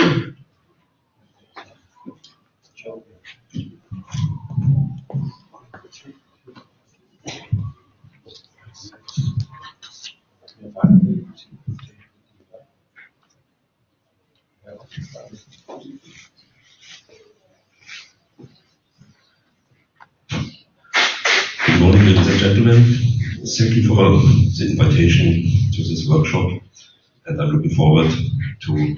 Good morning, ladies and gentlemen. Thank you for the invitation to this workshop, and I'm looking forward to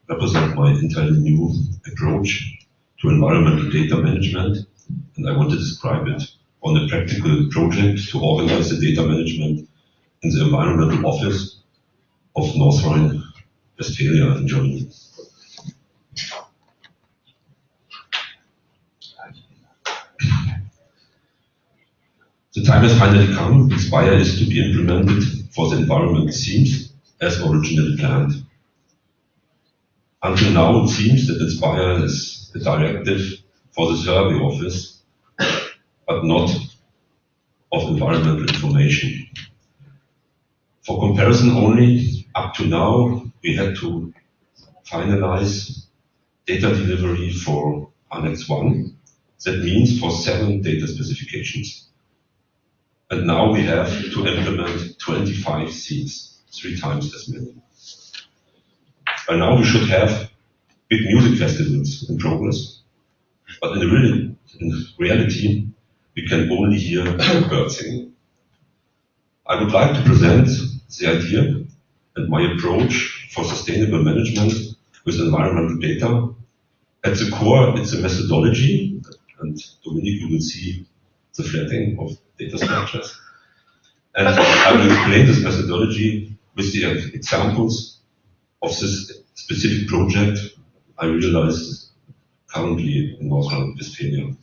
represent my entirely new approach to environmental data management, and I want to describe it on a practical project to organize the data management in the environmental office of North Rhine-Westphalia in Germany. The time has finally come. Inspire is to be implemented for the environment themes as originally planned. Until now, it seems that Inspire is a directive for the survey office, but not of environmental information. For comparison only, up to now, we had to finalize data delivery for Annex 1. That means for 7 data specifications. And now we have to implement 25 themes, 3 times as many. By now we should have big music festivals in progress, but in reality, we can only hear bird singing. I would like to present the idea and my approach for sustainable management with environmental data. At the core, it's a methodology, and Dominique, you will see the flattening of data structures. And I will explain this methodology with the examples of this specific project I realized currently in North Rhine-Westphalia.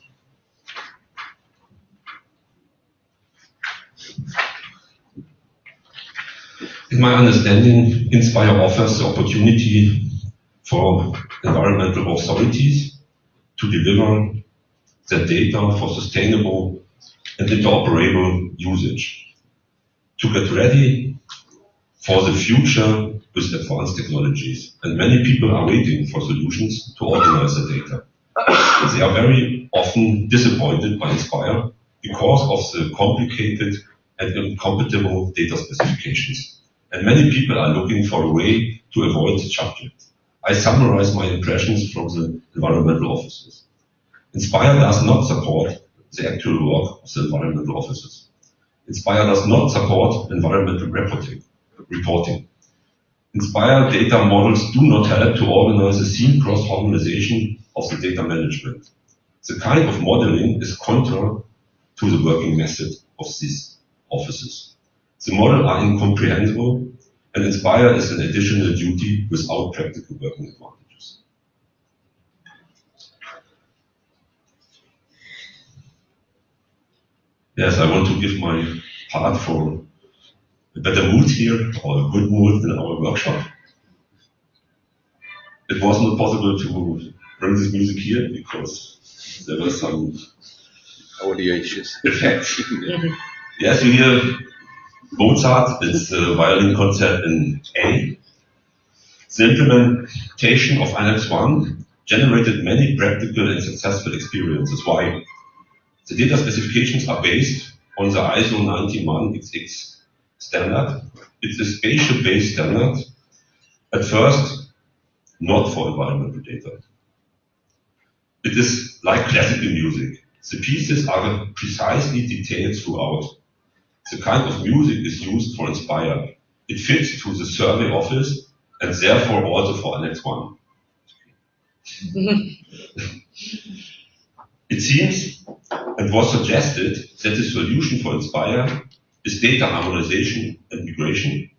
In my understanding, Inspire offers the opportunity for environmental authorities to deliver their data for sustainable and interoperable usage, to get ready for the future with advanced technologies. And many people are waiting for solutions to organize the data. They are very often disappointed by Inspire because of the complicated and incompatible data specifications. And many people are looking for a way to avoid the subject. I summarize my impressions from the environmental offices. Inspire does not support the actual work of the environmental offices. Inspire does not support environmental reporting. Inspire data models do not help to organize a theme cross-harmonization of the data management. The kind of modeling is contrary to the working method of these offices. The models are incomprehensible, and Inspire is an additional duty without practical working advantages. Yes, I want to give my part for a better mood here, or a good mood in our workshop. It was not possible to bring this music here because there were some audio issues. Effects. Yes, you hear Mozart, it's a violin concert in A. The implementation of Annex 1 generated many practical and successful experiences. Why? The data specifications are based on the ISO 91XX standard. It's a spatial-based standard. At first, not for environmental data. It is like classical music. The pieces are precisely detailed throughout. The kind of music is used for Inspire. It fits to the survey office and therefore also for Annex 1. It seems and was suggested that the solution for Inspire is data harmonization and migration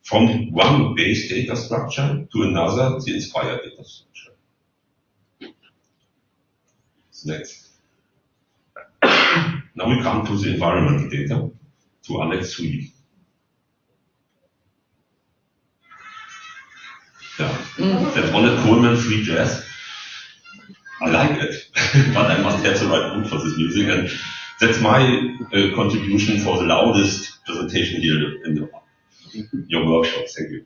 from one base data structure to another, the Inspire data structure. Next. Now we come to the environmental data, to Annex 3. Yeah, that's Ornette Coleman free jazz. I like it, but I must have the right mood for this music, and that's my contribution for the loudest presentation here in your workshop. Thank you.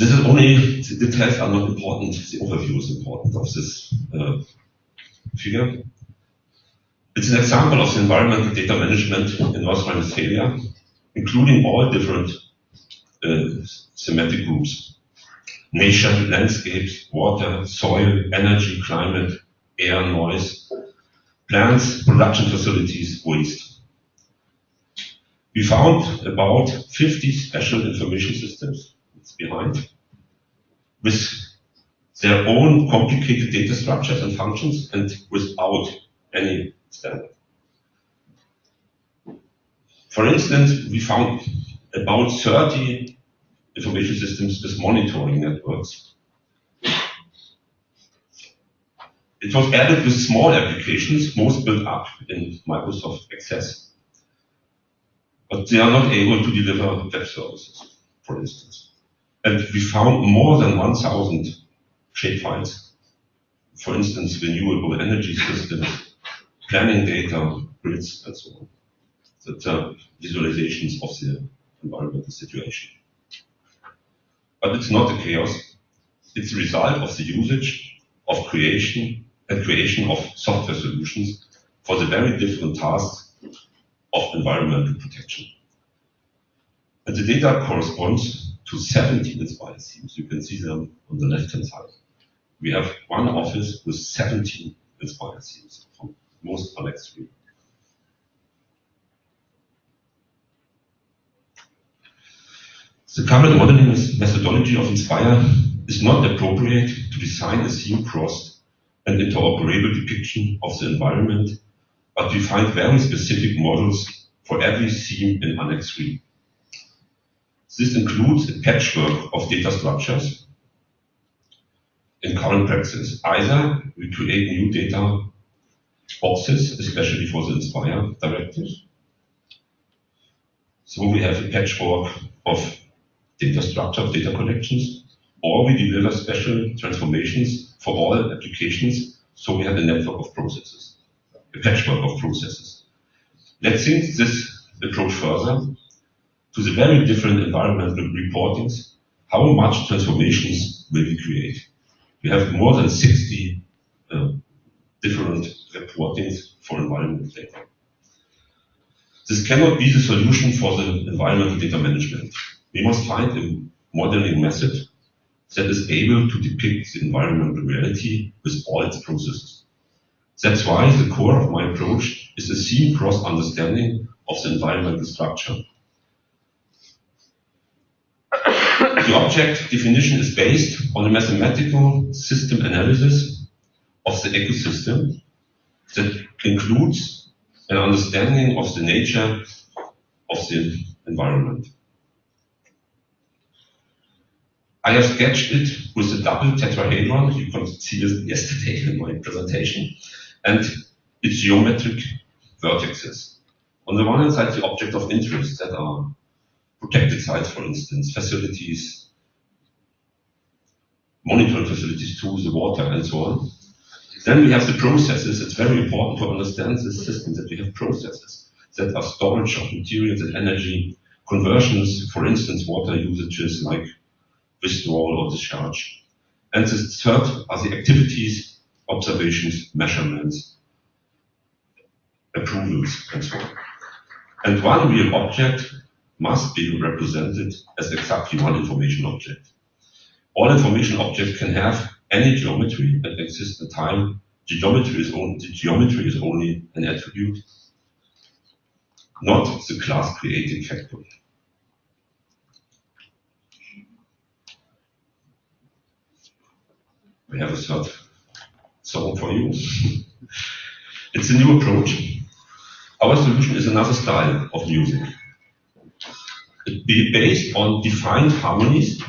This is only, the details are not important, the overview is important of this figure. It's an example of the environmental data management in North Rhine-Westphalia, including all different thematic groups: nature, landscapes, water, soil, energy, climate, air, noise, plants, production facilities, waste. We found about 50 special information systems behind, with their own complicated data structures and functions, and without any standard. For instance, we found about 30 information systems with monitoring networks. It was added with small applications, most built up in Microsoft Access. But they are not able to deliver web services, for instance. And we found more than 1,000 shapefiles. For instance, renewable energy systems, planning data, grids, and so on. That are visualizations of the environmental situation. But it's not a chaos. It's a result of the usage of creation of software solutions for the very different tasks of environmental protection. And the data corresponds to 17 Inspire themes. You can see them on the left-hand side. We have one office with 17 Inspire themes from most Connect 3. The current modeling methodology of Inspire is not appropriate to design a theme-crossed and interoperable depiction of the environment, but we find very specific models for every theme in Annex 3. This includes a patchwork of data structures. In current practice, either we create new data boxes, especially for the Inspire directive. So we have a patchwork of data structure, of data collections, or we deliver special transformations for all applications, so we have a network of processes, a patchwork of processes. Let's think this approach further to the very different environmental reportings. How much transformations will we create? We have more than 60 different reportings for environmental data. This cannot be the solution for the environmental data management. We must find a modeling method that is able to depict the environmental reality with all its processes. That's why the core of my approach is a theme-cross understanding of the environmental structure. The object definition is based on a mathematical system analysis of the ecosystem that includes an understanding of the nature of the environment. I have sketched it with a double tetrahedron. You could see this yesterday in my presentation. And its geometric vertices. On the one hand side, the object of interest that are protected sites, for instance, facilities, monitoring facilities too, the water and so on. Then we have the processes. It's very important to understand this system that we have processes that are storage of materials and energy, conversions, for instance, water usages like withdrawal or discharge. And the third are the activities, observations, measurements, approvals, and so on. And one real object must be represented as exactly one information object. All information objects can have any geometry and exist in time. The geometry is only an attribute, not the class creating factor. We have a third song for you. It's a new approach. Our solution is another style of music. It be based on defined harmonies,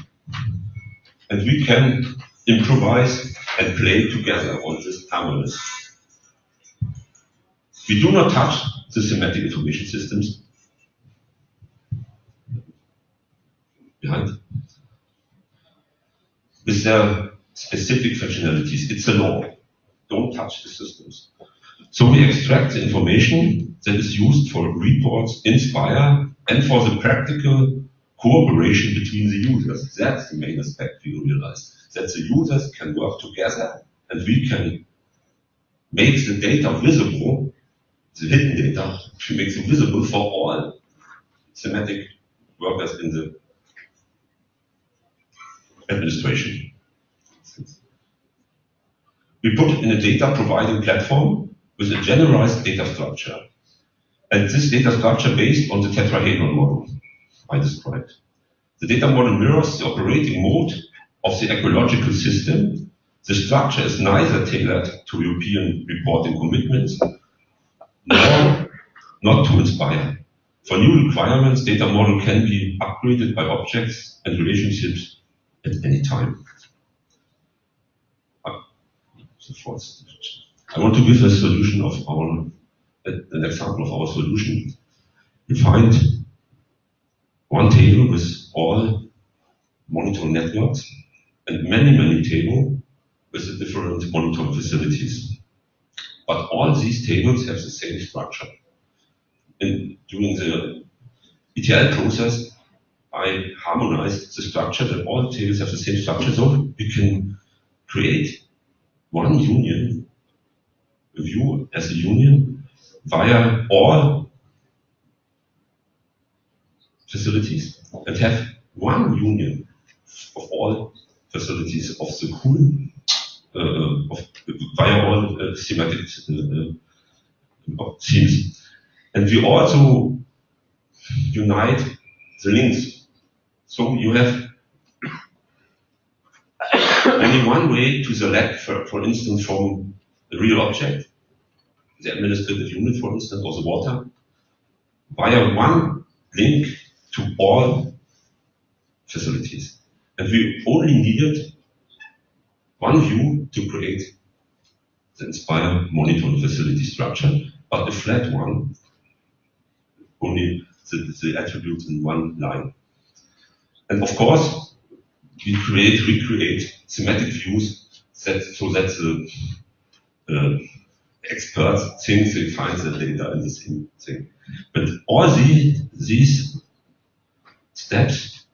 and we can improvise and play together on these harmonies. We do not touch the semantic information systems behind with their specific functionalities. It's a law. Don't touch the systems. So we extract the information that is used for reports, Inspire, and for the practical cooperation between the users. That's the main aspect we realized, that the users can work together and we can make the data visible, the hidden data, to make it visible for all semantic workers in the administration. We put it in a data providing platform with a generalized data structure. And this data structure based on the tetrahedron model I described. The data model mirrors the operating mode of the ecological system. The structure is neither tailored to European reporting commitments, nor not to Inspire. For new requirements, data model can be upgraded by objects and relationships at any time. I want to give a solution of an example of our solution. You find one table with all monitoring networks and many tables with the different monitoring facilities. But all these tables have the same structure. And during the ETL process, I harmonized the structure that all tables have the same structure, so we can create one union, a view as a union, via all facilities, and have one union of all facilities of the pool, via all semantic themes. And we also unite the links. So you have only one way to select, for instance, from the real object, the administrative unit, for instance, or the water, via one link to all facilities. And we only needed one view to create the Inspire monitoring facility structure, but a flat one, only the attributes in one line. And of course, we recreate semantic views so that the experts think they find the data in the same thing. But all these steps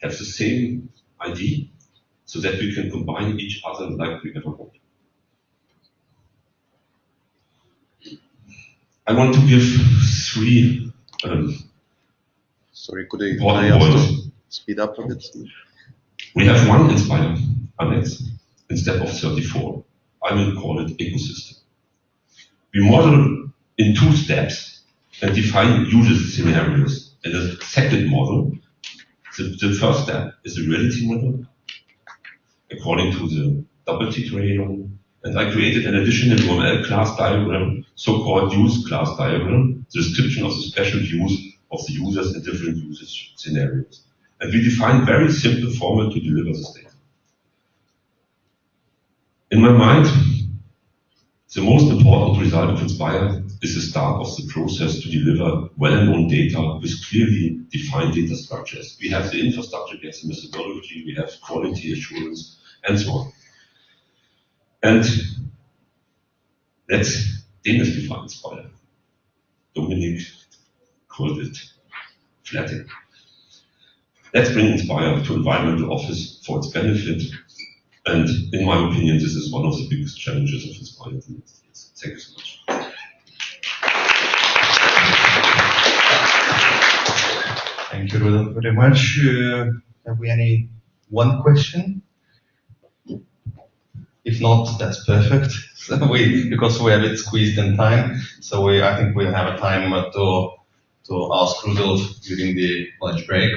have the same ID, so that we can combine each other like we ever want. I want to give three Sorry, could I important ask points. to speed up a bit? We have one Inspire annex instead of 34. I will call it ecosystem. We model in 2 steps and define user scenarios. In the second model, the first step is the reality model, according to the double tetrahedron. And I created an additional UML class diagram, so-called use class diagram, the description of the special views of the users in different usage scenarios. And we define very simple format to deliver this data. In my mind, the most important result of Inspire is the start of the process to deliver well-known data with clearly defined data structures. We have the infrastructure, we have the methodology, we have quality assurance, and so on. And let's demystify Inspire. Dominic called it flatting. Let's bring Inspire to environmental office for its benefit. And in my opinion, this is one of the biggest challenges of Inspire in the United States. Thank you so much. Thank you, Rudolf, very much. Have we one question? If not, that's perfect. So because we are a bit squeezed in time, so I think we'll have a time to ask Rudolf during the lunch break.